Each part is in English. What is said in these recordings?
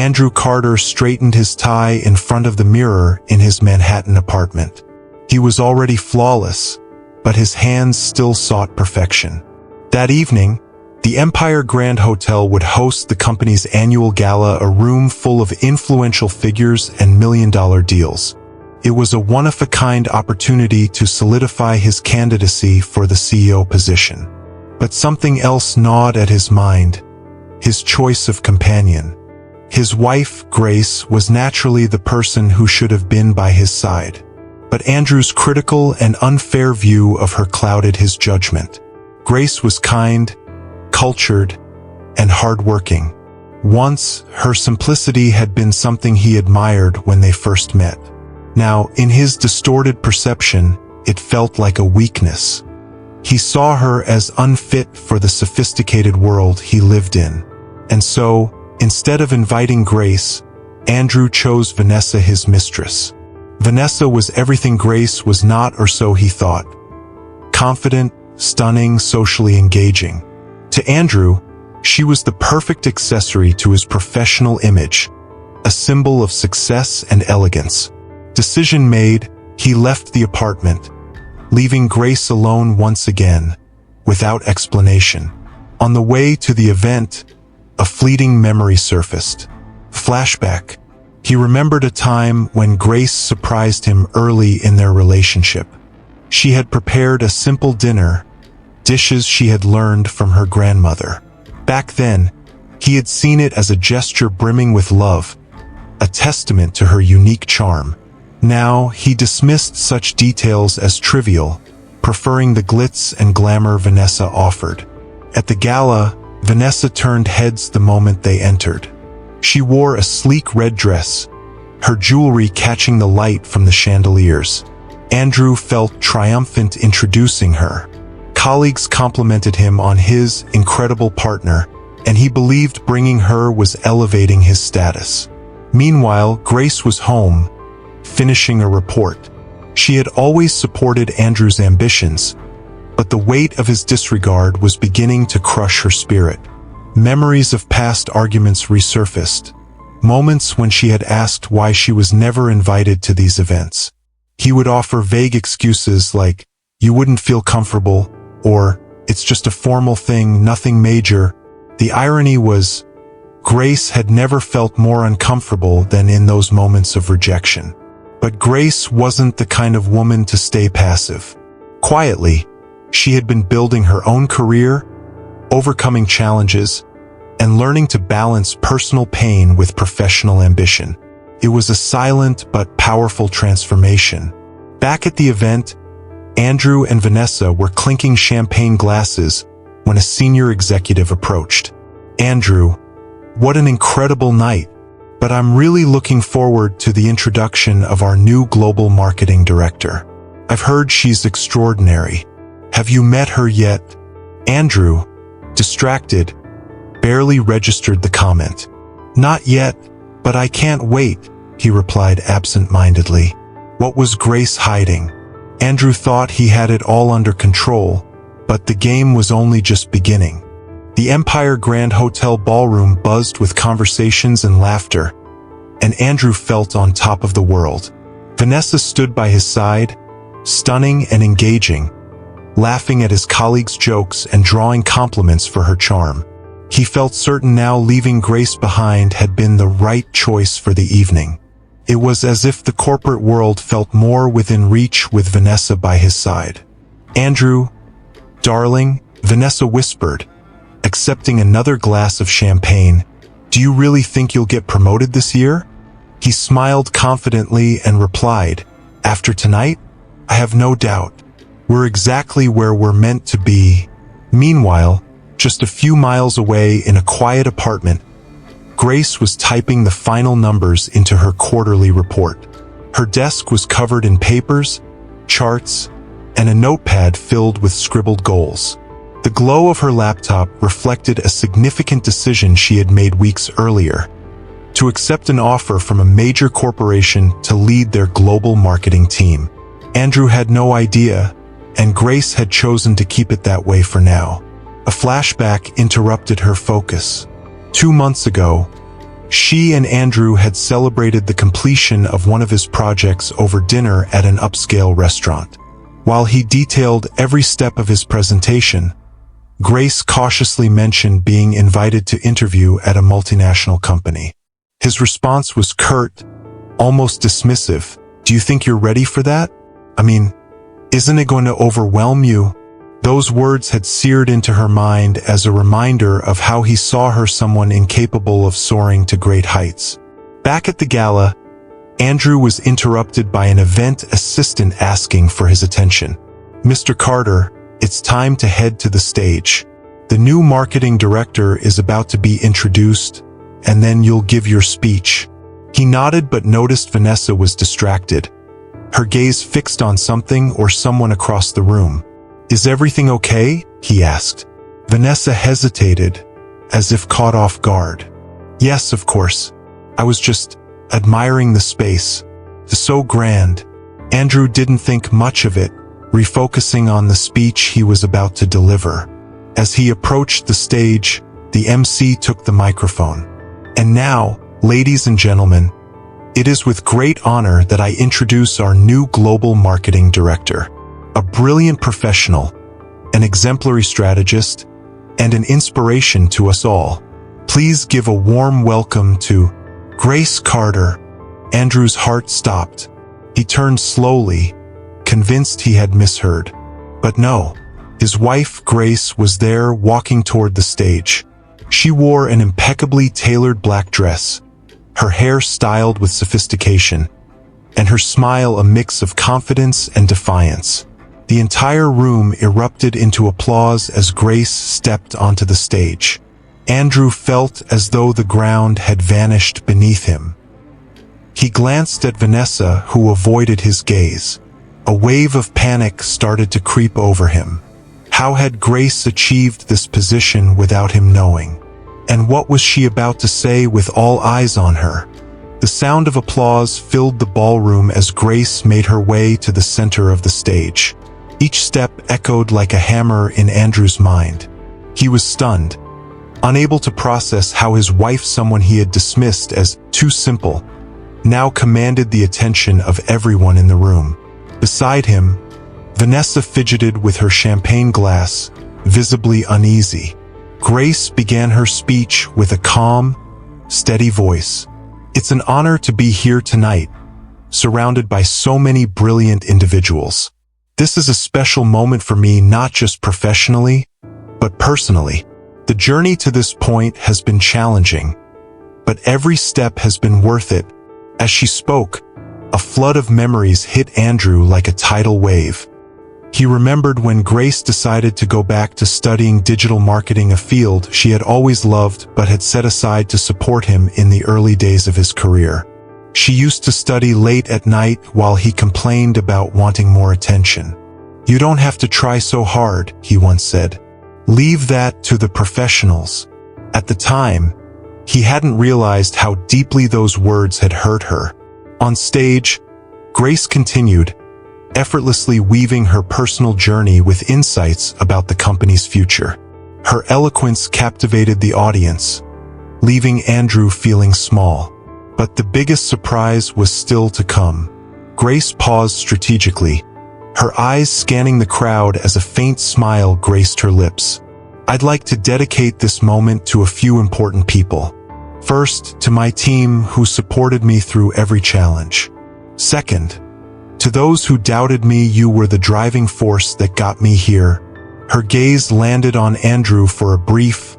Andrew Carter straightened his tie in front of the mirror in his Manhattan apartment. He was already flawless, but his hands still sought perfection. That evening, the Empire Grand Hotel would host the company's annual gala, a room full of influential figures and million-dollar deals. It was a one-of-a-kind opportunity to solidify his candidacy for the CEO position. But something else gnawed at his mind: his choice of companion. His wife, Grace, was naturally the person who should have been by his side. But Andrew's critical and unfair view of her clouded his judgment. Grace was kind, cultured, and hardworking. Once, her simplicity had been something he admired when they first met. Now, in his distorted perception, it felt like a weakness. He saw her as unfit for the sophisticated world he lived in. And so, instead of inviting Grace, Andrew chose Vanessa, his mistress. Vanessa was everything Grace was not, or so he thought. Confident, stunning, socially engaging. To Andrew, she was the perfect accessory to his professional image, a symbol of success and elegance. Decision made, he left the apartment, leaving Grace alone once again, without explanation. On the way to the event, a fleeting memory surfaced. Flashback. He remembered a time when Grace surprised him early in their relationship. She had prepared a simple dinner, dishes she had learned from her grandmother. Back then, he had seen it as a gesture brimming with love, a testament to her unique charm. Now, he dismissed such details as trivial, preferring the glitz and glamour Vanessa offered. At the gala, Vanessa turned heads the moment they entered. She wore a sleek red dress, her jewelry catching the light from the chandeliers. Andrew felt triumphant introducing her. Colleagues complimented him on his incredible partner, and he believed bringing her was elevating his status. Meanwhile, Grace was home, finishing a report. She had always supported Andrew's ambitions, but the weight of his disregard was beginning to crush her spirit. Memories of past arguments resurfaced, moments when she had asked why she was never invited to these events. He would offer vague excuses like, "You wouldn't feel comfortable," or "It's just a formal thing, nothing major." The irony was, Grace had never felt more uncomfortable than in those moments of rejection. But Grace wasn't the kind of woman to stay passive. Quietly, she had been building her own career, overcoming challenges, and learning to balance personal pain with professional ambition. It was a silent but powerful transformation. Back at the event, Andrew and Vanessa were clinking champagne glasses when a senior executive approached. "Andrew, what an incredible night, but I'm really looking forward to the introduction of our new global marketing director. I've heard she's extraordinary. Have you met her yet?" Andrew, distracted, barely registered the comment. "Not yet, but I can't wait," he replied absent-mindedly. What was Grace hiding? Andrew thought he had it all under control, but the game was only just beginning. The Empire Grand Hotel ballroom buzzed with conversations and laughter, and Andrew felt on top of the world. Vanessa stood by his side, stunning and engaging, laughing at his colleagues' jokes and drawing compliments for her charm. He felt certain now leaving Grace behind had been the right choice for the evening. It was as if the corporate world felt more within reach with Vanessa by his side. "Andrew, darling," Vanessa whispered, accepting another glass of champagne, "do you really think you'll get promoted this year?" He smiled confidently and replied, "After tonight, I have no doubt. We're exactly where we're meant to be." Meanwhile, just a few miles away in a quiet apartment, Grace was typing the final numbers into her quarterly report. Her desk was covered in papers, charts, and a notepad filled with scribbled goals. The glow of her laptop reflected a significant decision she had made weeks earlier: to accept an offer from a major corporation to lead their global marketing team. Andrew had no idea, and Grace had chosen to keep it that way for now. A flashback interrupted her focus. 2 months ago, She and Andrew had celebrated the completion of one of his projects over dinner at an upscale restaurant. While he detailed every step of his presentation, Grace cautiously mentioned being invited to interview at a multinational company. His response was curt, almost dismissive. "Do you think you're ready for that? I mean, isn't it going to overwhelm you?" Those words had seared into her mind as a reminder of how he saw her someone incapable of soaring to great heights. Back at the gala, Andrew was interrupted by an event assistant asking for his attention. "Mr. Carter, it's time to head to the stage. The new marketing director is about to be introduced, and then you'll give your speech." He nodded but noticed Vanessa was distracted, her gaze fixed on something or someone across the room. "Is everything okay?" he asked. Vanessa hesitated, as if caught off guard. "Yes, of course. I was just admiring the space. It's so grand." Andrew didn't think much of it, refocusing on the speech he was about to deliver. As he approached the stage, the MC took the microphone. "And now, ladies and gentlemen, it is with great honor that I introduce our new global marketing director. A brilliant professional, an exemplary strategist, and an inspiration to us all. Please give a warm welcome to Grace Carter." Andrew's heart stopped. He turned slowly, convinced he had misheard. But no, his wife Grace was there, walking toward the stage. She wore an impeccably tailored black dress, her hair styled with sophistication, and her smile a mix of confidence and defiance. The entire room erupted into applause as Grace stepped onto the stage. Andrew felt as though the ground had vanished beneath him. He glanced at Vanessa, who avoided his gaze. A wave of panic started to creep over him. How had Grace achieved this position without him knowing? And what was she about to say with all eyes on her? The sound of applause filled the ballroom as Grace made her way to the center of the stage. Each step echoed like a hammer in Andrew's mind. He was stunned, unable to process how his wife, someone he had dismissed as too simple, now commanded the attention of everyone in the room. Beside him, Vanessa fidgeted with her champagne glass, visibly uneasy. Grace began her speech with a calm, steady voice. "It's an honor to be here tonight, surrounded by so many brilliant individuals. This is a special moment for me, not just professionally, but personally. The journey to this point has been challenging, but every step has been worth it." As she spoke, a flood of memories hit Andrew like a tidal wave. He remembered when Grace decided to go back to studying digital marketing, a field she had always loved but had set aside to support him in the early days of his career. She used to study late at night while he complained about wanting more attention. "You don't have to try so hard," he once said. "Leave that to the professionals." At the time, he hadn't realized how deeply those words had hurt her. On stage, Grace continued, effortlessly weaving her personal journey with insights about the company's future. Her eloquence captivated the audience, leaving Andrew feeling small. But the biggest surprise was still to come. Grace paused strategically, her eyes scanning the crowd as a faint smile graced her lips. "I'd like to dedicate this moment to a few important people. First, to my team who supported me through every challenge. Second, to those who doubted me, you were the driving force that got me here." Her gaze landed on Andrew for a brief,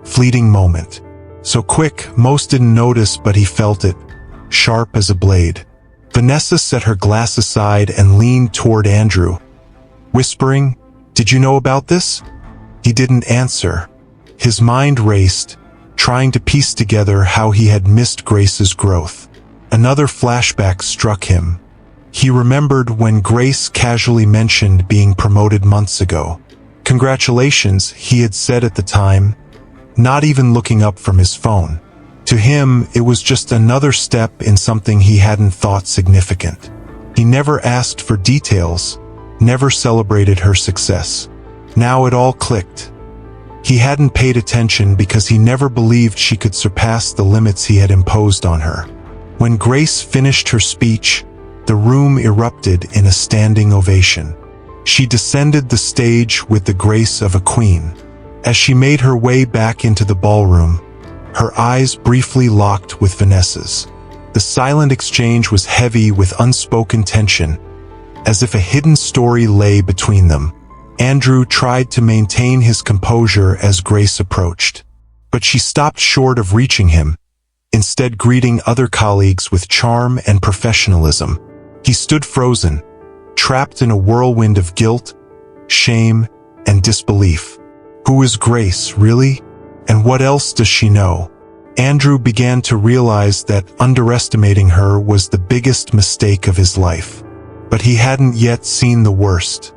fleeting moment. So quick, most didn't notice, but he felt it, sharp as a blade. Vanessa set her glass aside and leaned toward Andrew, whispering, "Did you know about this?" He didn't answer. His mind raced, trying to piece together how he had missed Grace's growth. Another flashback struck him. He remembered when Grace casually mentioned being promoted months ago. "Congratulations," he had said at the time, not even looking up from his phone. To him, it was just another step in something he hadn't thought significant. He never asked for details, never celebrated her success. Now it all clicked. He hadn't paid attention because he never believed she could surpass the limits he had imposed on her. When Grace finished her speech, the room erupted in a standing ovation. She descended the stage with the grace of a queen. As she made her way back into the ballroom, her eyes briefly locked with Vanessa's. The silent exchange was heavy with unspoken tension, as if a hidden story lay between them. Andrew tried to maintain his composure as Grace approached, but she stopped short of reaching him, instead greeting other colleagues with charm and professionalism. He stood frozen, trapped in a whirlwind of guilt, shame, and disbelief. Who is Grace, really? And what else does she know? Andrew began to realize that underestimating her was the biggest mistake of his life. But he hadn't yet seen the worst.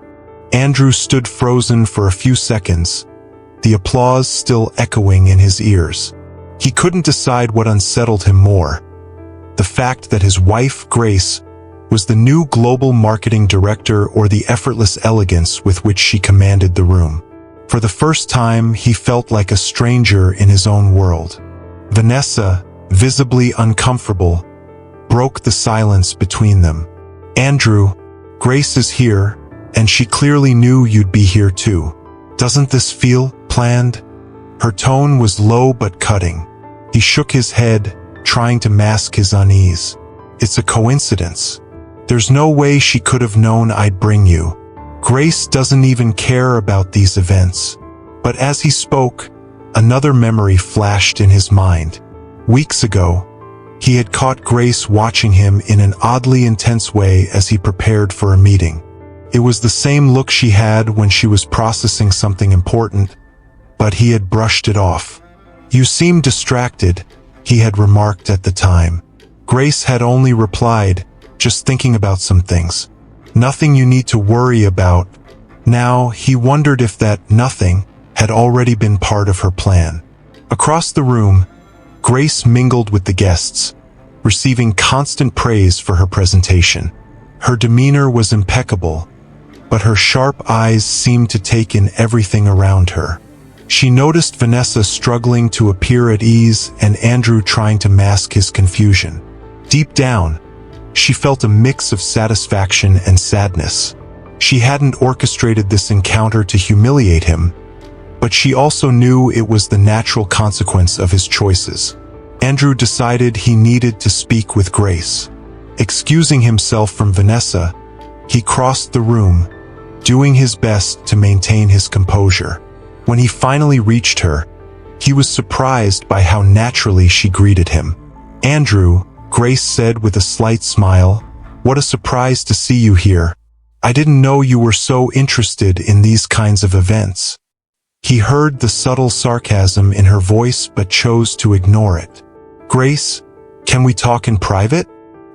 Andrew stood frozen for a few seconds, the applause still echoing in his ears. He couldn't decide what unsettled him more: the fact that his wife, Grace, was the new global marketing director, or the effortless elegance with which she commanded the room. For the first time, he felt like a stranger in his own world. Vanessa, visibly uncomfortable, broke the silence between them. Andrew, Grace is here, and she clearly knew you'd be here too. Doesn't this feel planned? Her tone was low but cutting. He shook his head, trying to mask his unease. It's a coincidence. There's no way she could have known I'd bring you. Grace doesn't even care about these events. But as he spoke, another memory flashed in his mind. Weeks ago, he had caught Grace watching him in an oddly intense way as he prepared for a meeting. It was the same look she had when she was processing something important, but he had brushed it off. You seem distracted, he had remarked at the time. Grace had only replied, just thinking about some things. Nothing you need to worry about. Now, he wondered if that nothing had already been part of her plan. Across the room, Grace mingled with the guests, receiving constant praise for her presentation. Her demeanor was impeccable, but her sharp eyes seemed to take in everything around her. She noticed Vanessa struggling to appear at ease and Andrew trying to mask his confusion. Deep down, she felt a mix of satisfaction and sadness. She hadn't orchestrated this encounter to humiliate him, but she also knew it was the natural consequence of his choices. Andrew decided he needed to speak with Grace. Excusing himself from Vanessa, he crossed the room, doing his best to maintain his composure. When he finally reached her, he was surprised by how naturally she greeted him. Andrew, Grace said with a slight smile, what a surprise to see you here. I didn't know you were so interested in these kinds of events. He heard the subtle sarcasm in her voice but chose to ignore it. Grace, can we talk in private?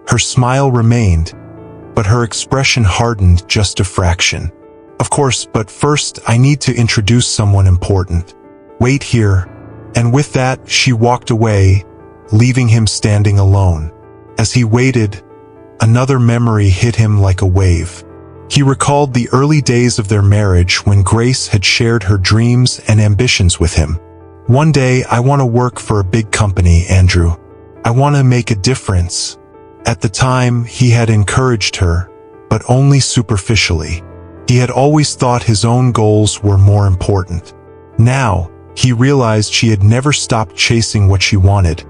Her smile remained, but her expression hardened just a fraction. Of course, but first I need to introduce someone important. Wait here. And with that, she walked away, leaving him standing alone. As he waited, another memory hit him like a wave. He recalled the early days of their marriage when Grace had shared her dreams and ambitions with him. One day, I want to work for a big company, Andrew. I want to make a difference. At the time, he had encouraged her, but only superficially. He had always thought his own goals were more important. Now, he realized she had never stopped chasing what she wanted,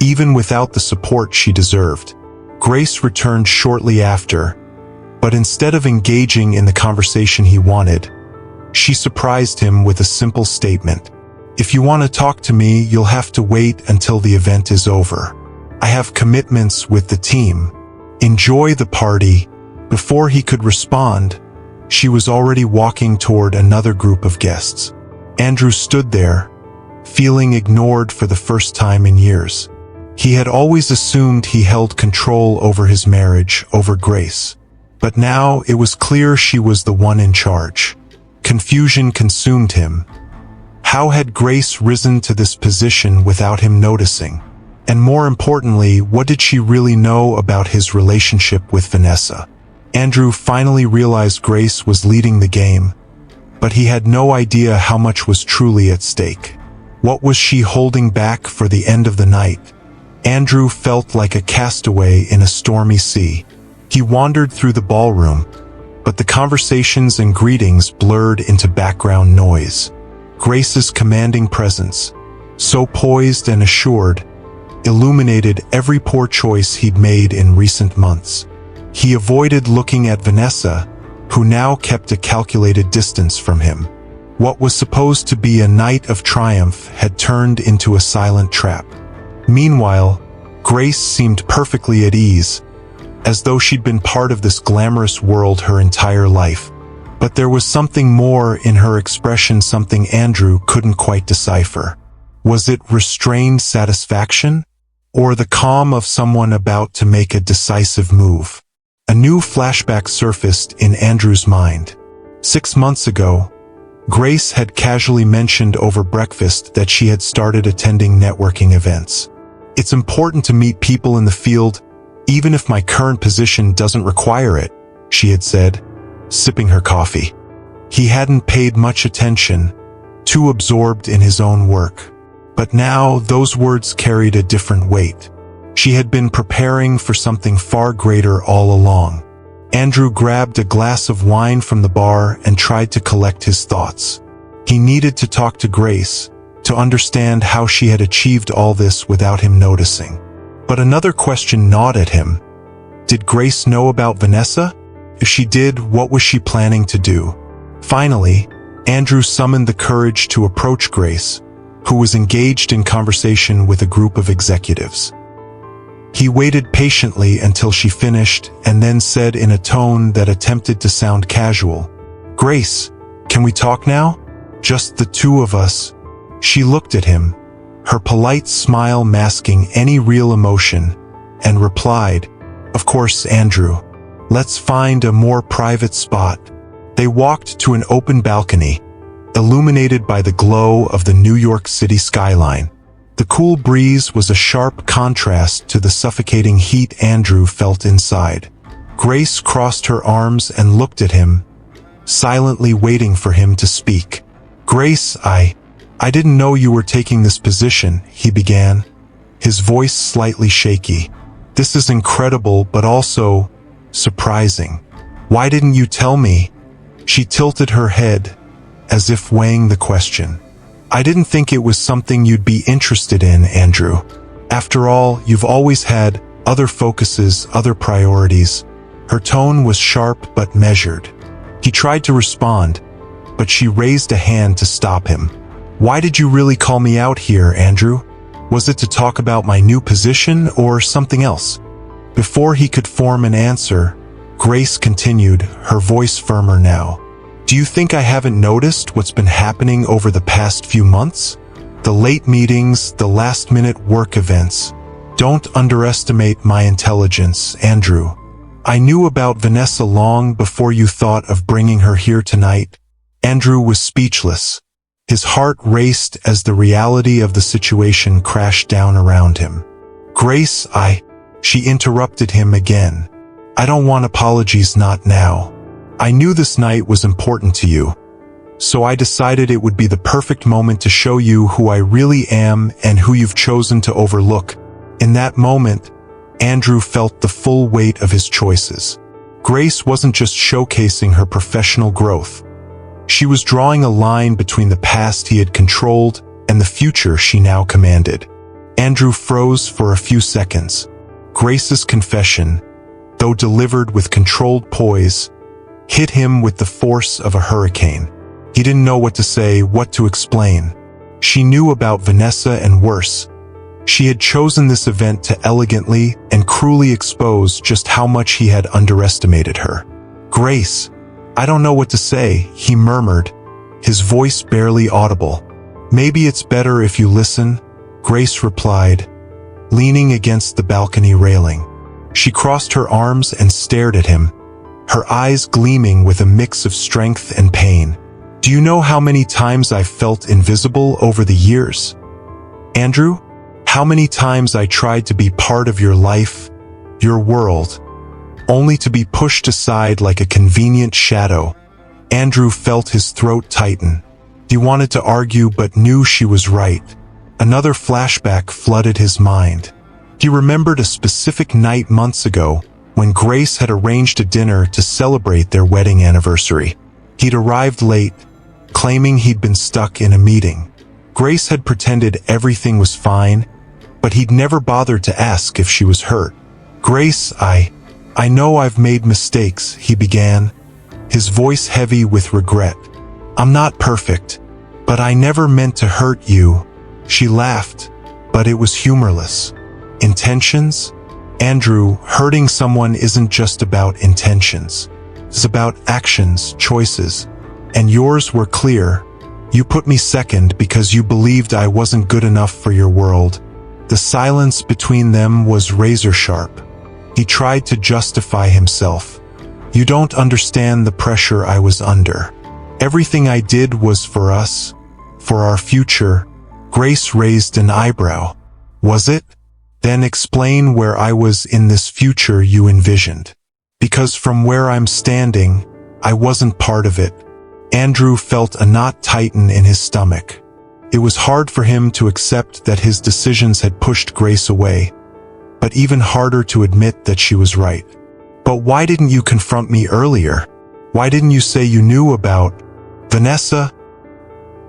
even without the support she deserved. Grace returned shortly after, but instead of engaging in the conversation he wanted, she surprised him with a simple statement. If you want to talk to me, you'll have to wait until the event is over. I have commitments with the team. Enjoy the party. Before he could respond, she was already walking toward another group of guests. Andrew stood there, feeling ignored for the first time in years. He had always assumed he held control over his marriage, over Grace. But now it was clear she was the one in charge. Confusion consumed him. How had Grace risen to this position without him noticing? And more importantly, what did she really know about his relationship with Vanessa? Andrew finally realized Grace was leading the game, but he had no idea how much was truly at stake. What was she holding back for the end of the night? Andrew felt like a castaway in a stormy sea. He wandered through the ballroom, but the conversations and greetings blurred into background noise. Grace's commanding presence, so poised and assured, illuminated every poor choice he'd made in recent months. He avoided looking at Vanessa, who now kept a calculated distance from him. What was supposed to be a night of triumph had turned into a silent trap. Meanwhile, Grace seemed perfectly at ease, as though she'd been part of this glamorous world her entire life. But there was something more in her expression, something Andrew couldn't quite decipher. Was it restrained satisfaction, or the calm of someone about to make a decisive move? A new flashback surfaced in Andrew's mind. 6 months ago, Grace had casually mentioned over breakfast that she had started attending networking events. "It's important to meet people in the field, even if my current position doesn't require it," she had said, sipping her coffee. He hadn't paid much attention, too absorbed in his own work. But now those words carried a different weight. She had been preparing for something far greater all along. Andrew grabbed a glass of wine from the bar and tried to collect his thoughts. He needed to talk to Grace, to understand how she had achieved all this without him noticing. But another question gnawed at him. Did Grace know about Vanessa? If she did, what was she planning to do? Finally, Andrew summoned the courage to approach Grace, who was engaged in conversation with a group of executives. He waited patiently until she finished and then said in a tone that attempted to sound casual, "Grace, can we talk now? Just the two of us." She looked at him, her polite smile masking any real emotion, and replied, "Of course, Andrew. Let's find a more private spot." They walked to an open balcony, illuminated by the glow of the New York City skyline. The cool breeze was a sharp contrast to the suffocating heat Andrew felt inside. Grace crossed her arms and looked at him, silently waiting for him to speak. "Grace, I didn't know you were taking this position," he began, his voice slightly shaky. "This is incredible, but also surprising. Why didn't you tell me?" She tilted her head, as if weighing the question. "I didn't think it was something you'd be interested in, Andrew. After all, you've always had other focuses, other priorities." Her tone was sharp but measured. He tried to respond, but she raised a hand to stop him. "Why did you really call me out here, Andrew? Was it to talk about my new position or something else?" Before he could form an answer, Grace continued, her voice firmer now. "Do you think I haven't noticed what's been happening over the past few months? The late meetings, the last-minute work events. Don't underestimate my intelligence, Andrew. I knew about Vanessa long before you thought of bringing her here tonight." Andrew was speechless. His heart raced as the reality of the situation crashed down around him. "Grace, She interrupted him again. "I don't want apologies, not now. I knew this night was important to you, so I decided it would be the perfect moment to show you who I really am and who you've chosen to overlook." In that moment, Andrew felt the full weight of his choices. Grace wasn't just showcasing her professional growth. She was drawing a line between the past he had controlled and the future she now commanded. Andrew froze for a few seconds. Grace's confession, though delivered with controlled poise, hit him with the force of a hurricane. He didn't know what to say, what to explain. She knew about Vanessa and worse. She had chosen this event to elegantly and cruelly expose just how much he had underestimated her. "Grace, I don't know what to say," he murmured, his voice barely audible. "Maybe it's better if you listen," Grace replied, leaning against the balcony railing. She crossed her arms and stared at him, her eyes gleaming with a mix of strength and pain. "Do you know how many times I've felt invisible over the years? Andrew, how many times I tried to be part of your life, your world, only to be pushed aside like a convenient shadow." Andrew felt his throat tighten. He wanted to argue but knew she was right. Another flashback flooded his mind. He remembered a specific night months ago when Grace had arranged a dinner to celebrate their wedding anniversary. He'd arrived late, claiming he'd been stuck in a meeting. Grace had pretended everything was fine, but he'd never bothered to ask if she was hurt. "Grace, I know I've made mistakes," he began, his voice heavy with regret. "I'm not perfect, but I never meant to hurt you." She laughed, but it was humorless. Intentions? Andrew, hurting someone isn't just about intentions. It's about actions, choices. And yours were clear. You put me second because you believed I wasn't good enough for your world. The silence between them was razor sharp. He tried to justify himself. "You don't understand the pressure I was under. Everything I did was for us, for our future." Grace raised an eyebrow. "Was it? Then explain where I was in this future you envisioned. Because from where I'm standing, I wasn't part of it." Andrew felt a knot tighten in his stomach. It was hard for him to accept that his decisions had pushed Grace away, but even harder to admit that she was right. "But why didn't you confront me earlier? Why didn't you say you knew about Vanessa?"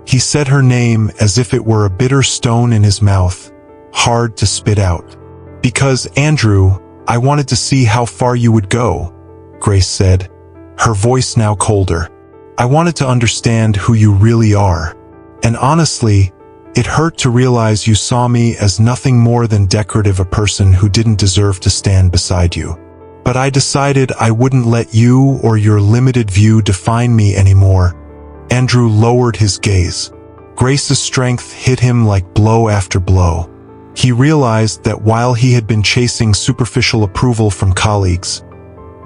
He said her name as if it were a bitter stone in his mouth, hard to spit out. "Because, Andrew, I wanted to see how far you would go," Grace said, her voice now colder. "I wanted to understand who you really are. And honestly, it hurt to realize you saw me as nothing more than decorative, a person who didn't deserve to stand beside you. But I decided I wouldn't let you or your limited view define me anymore." Andrew lowered his gaze. Grace's strength hit him like blow after blow. He realized that while he had been chasing superficial approval from colleagues,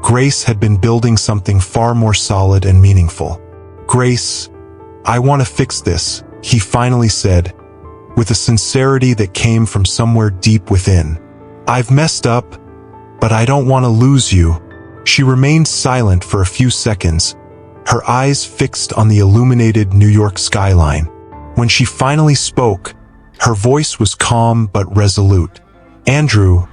Grace had been building something far more solid and meaningful. "Grace, I want to fix this," he finally said, with a sincerity that came from somewhere deep within. "I've messed up, but I don't want to lose you." She remained silent for a few seconds, her eyes fixed on the illuminated New York skyline. When she finally spoke, her voice was calm but resolute. "Andrew,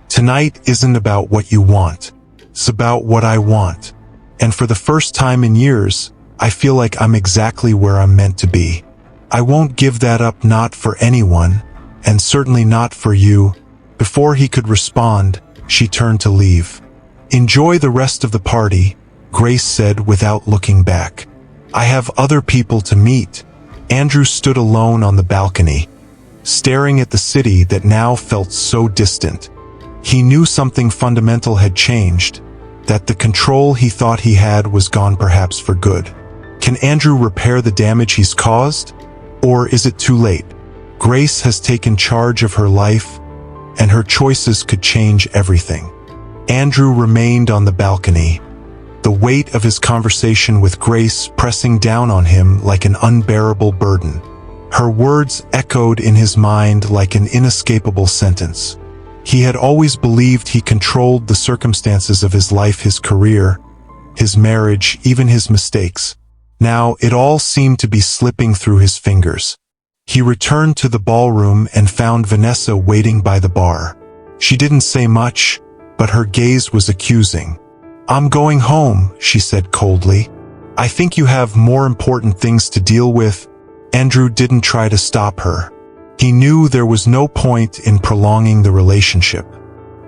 tonight isn't about what you want. It's about what I want. And for the first time in years, I feel like I'm exactly where I'm meant to be. I won't give that up, not for anyone, and certainly not for you." Before he could respond, she turned to leave. "Enjoy the rest of the party," Grace said without looking back. "I have other people to meet." Andrew stood alone on the balcony, staring at the city that now felt so distant. He knew something fundamental had changed, that the control he thought he had was gone, perhaps for good. Can Andrew repair the damage he's caused? Or is it too late? Grace has taken charge of her life, and her choices could change everything. Andrew remained on the balcony, the weight of his conversation with Grace pressing down on him like an unbearable burden. Her words echoed in his mind like an inescapable sentence. He had always believed he controlled the circumstances of his life, his career, his marriage, even his mistakes. Now it all seemed to be slipping through his fingers. He returned to the ballroom and found Vanessa waiting by the bar. She didn't say much, but her gaze was accusing. "I'm going home," she said coldly. "I think you have more important things to deal with." Andrew didn't try to stop her. He knew there was no point in prolonging the relationship.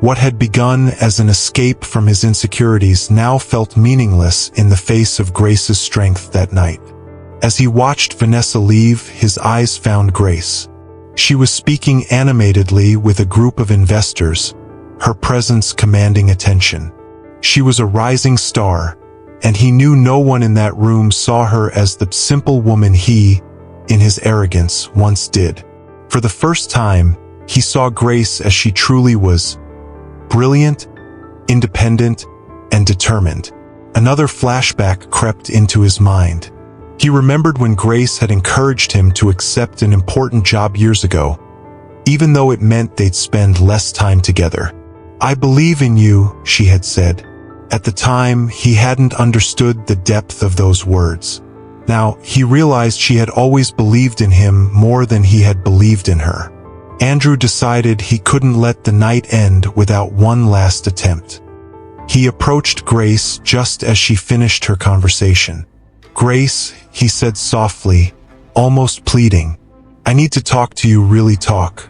What had begun as an escape from his insecurities now felt meaningless in the face of Grace's strength that night. As he watched Vanessa leave, his eyes found Grace. She was speaking animatedly with a group of investors, her presence commanding attention. She was a rising star, and he knew no one in that room saw her as the simple woman he, in his arrogance, once did. For the first time, he saw Grace as she truly was: brilliant, independent, and determined. Another flashback crept into his mind. He remembered when Grace had encouraged him to accept an important job years ago, even though it meant they'd spend less time together. "I believe in you," she had said. At the time, he hadn't understood the depth of those words. Now, he realized she had always believed in him more than he had believed in her. Andrew decided he couldn't let the night end without one last attempt. He approached Grace just as she finished her conversation. "Grace," he said softly, almost pleading, "I need to talk to you, really talk.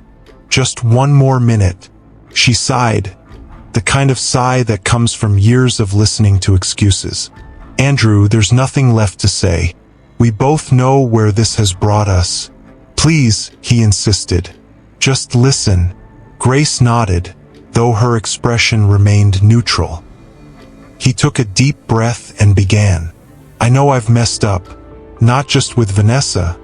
Just one more minute." She sighed, the kind of sigh that comes from years of listening to excuses. "Andrew, there's nothing left to say. We both know where this has brought us. Please," he insisted, "just listen." Grace nodded, though her expression remained neutral. He took a deep breath and began. "I know I've messed up, not just with Vanessa,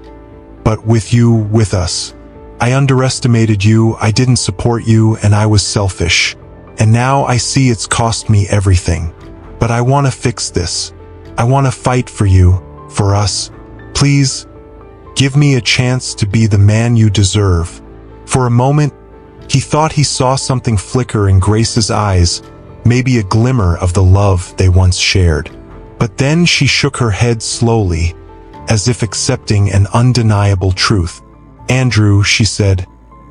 but with you, with us. I underestimated you, I didn't support you, and I was selfish. And now I see it's cost me everything. But I want to fix this. I want to fight for you, for us. Please, give me a chance to be the man you deserve." For a moment, he thought he saw something flicker in Grace's eyes, maybe a glimmer of the love they once shared. But then she shook her head slowly, as if accepting an undeniable truth. "Andrew," she said,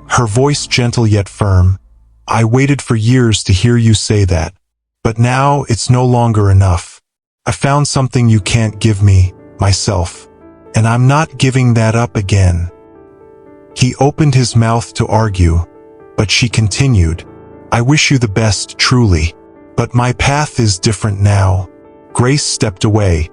her voice gentle yet firm, "I waited for years to hear you say that. But now it's no longer enough. I found something you can't give me, myself. And I'm not giving that up again." He opened his mouth to argue, but she continued, "I wish you the best, truly. But my path is different now." Grace stepped away,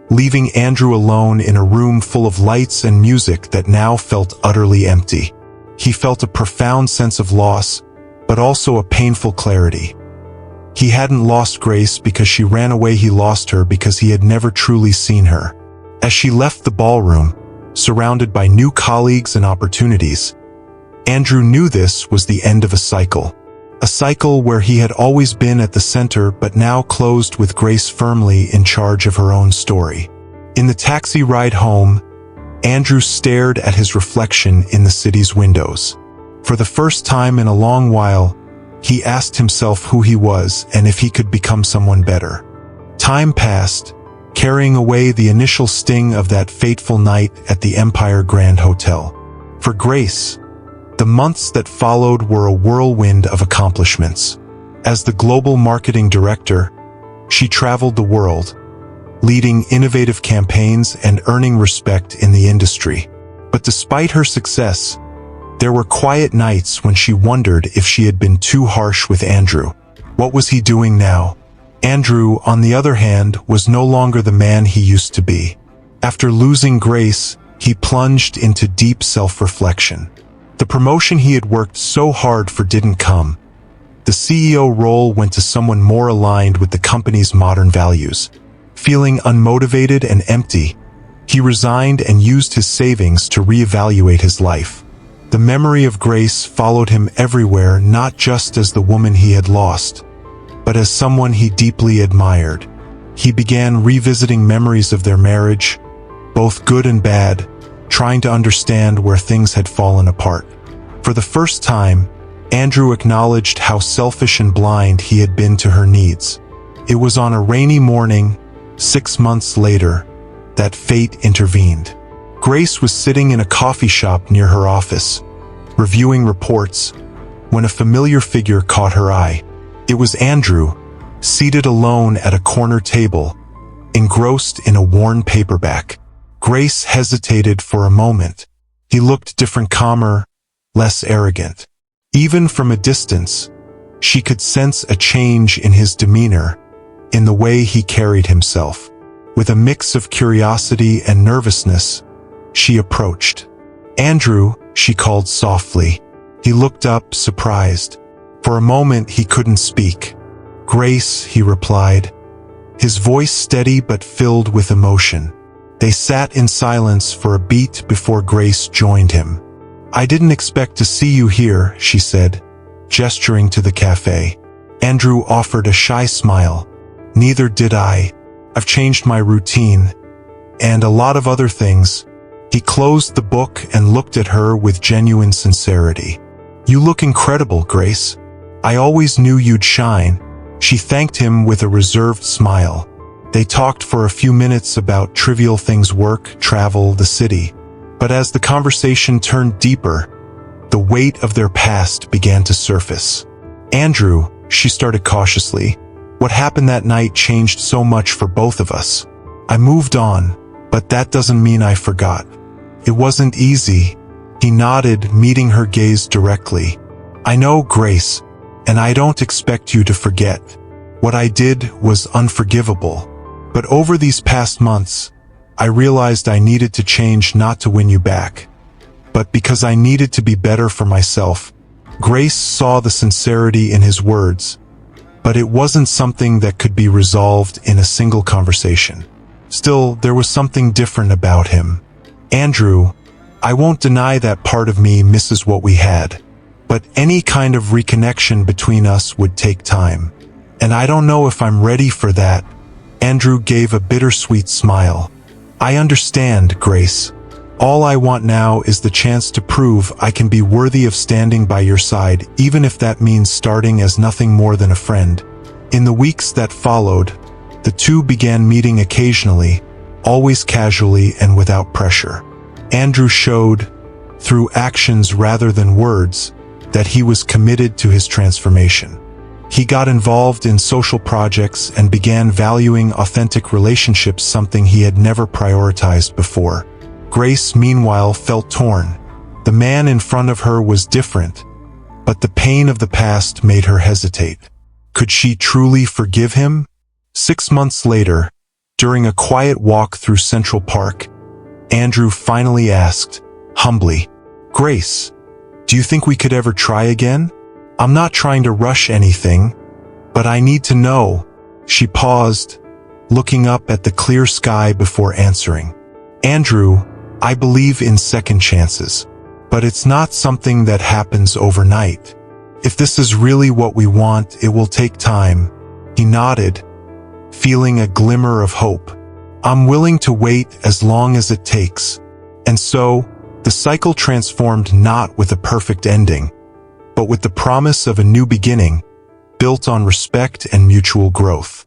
leaving Andrew alone in a room full of lights and music that now felt utterly empty. He felt a profound sense of loss, but also a painful clarity. He hadn't lost Grace because she ran away, he lost her because he had never truly seen her. As she left the ballroom, surrounded by new colleagues and opportunities, Andrew knew this was the end of a cycle. A cycle where he had always been at the center but now closed with Grace firmly in charge of her own story. In the taxi ride home, Andrew stared at his reflection in the city's windows. For the first time in a long while, he asked himself who he was and if he could become someone better. Time passed, carrying away the initial sting of that fateful night at the Empire Grand Hotel. For Grace, the months that followed were a whirlwind of accomplishments. As the global marketing director, she traveled the world, leading innovative campaigns and earning respect in the industry. But despite her success, there were quiet nights when she wondered if she had been too harsh with Andrew. What was he doing now? Andrew, on the other hand, was no longer the man he used to be. After losing Grace, he plunged into deep self-reflection. The promotion he had worked so hard for didn't come. The CEO role went to someone more aligned with the company's modern values. Feeling unmotivated and empty, he resigned and used his savings to reevaluate his life. The memory of Grace followed him everywhere, not just as the woman he had lost, but as someone he deeply admired. He began revisiting memories of their marriage, both good and bad, trying to understand where things had fallen apart. For the first time, Andrew acknowledged how selfish and blind he had been to her needs. It was on a rainy morning, 6 months later, that fate intervened. Grace was sitting in a coffee shop near her office, reviewing reports, when a familiar figure caught her eye. It was Andrew, seated alone at a corner table, engrossed in a worn paperback. Grace hesitated for a moment. He looked different, calmer, less arrogant. Even from a distance, she could sense a change in his demeanor, in the way he carried himself. With a mix of curiosity and nervousness, she approached. "Andrew," she called softly. He looked up, surprised. For a moment he couldn't speak. "Grace," he replied, his voice steady but filled with emotion. They sat in silence for a beat before Grace joined him. "I didn't expect to see you here," she said, gesturing to the cafe. Andrew offered a shy smile. "Neither did I. I've changed my routine, and a lot of other things." He closed the book and looked at her with genuine sincerity. "You look incredible, Grace. I always knew you'd shine." She thanked him with a reserved smile. They talked for a few minutes about trivial things: work, travel, the city. But as the conversation turned deeper, the weight of their past began to surface. "Andrew," she started cautiously, "what happened that night changed so much for both of us. I moved on, but that doesn't mean I forgot. It wasn't easy." He nodded, meeting her gaze directly. "I know, Grace, and I don't expect you to forget. What I did was unforgivable. But over these past months, I realized I needed to change, not to win you back, but because I needed to be better for myself." Grace saw the sincerity in his words, but it wasn't something that could be resolved in a single conversation. Still, there was something different about him. "Andrew, I won't deny that part of me misses what we had, but any kind of reconnection between us would take time. And I don't know if I'm ready for that." Andrew gave a bittersweet smile. "I understand, Grace. All I want now is the chance to prove I can be worthy of standing by your side, even if that means starting as nothing more than a friend." In the weeks that followed, the two began meeting occasionally, always casually and without pressure. Andrew showed, through actions rather than words, that he was committed to his transformation. He got involved in social projects and began valuing authentic relationships, something he had never prioritized before. Grace, meanwhile, felt torn. The man in front of her was different, but the pain of the past made her hesitate. Could she truly forgive him? 6 months later, during a quiet walk through Central Park, Andrew finally asked, humbly, "Grace, do you think we could ever try again? I'm not trying to rush anything, but I need to know." She paused, looking up at the clear sky before answering. "Andrew, I believe in second chances, but it's not something that happens overnight. If this is really what we want, it will take time." He nodded, feeling a glimmer of hope. "I'm willing to wait as long as it takes." And so, the cycle transformed, not with a perfect ending, but with the promise of a new beginning, built on respect and mutual growth.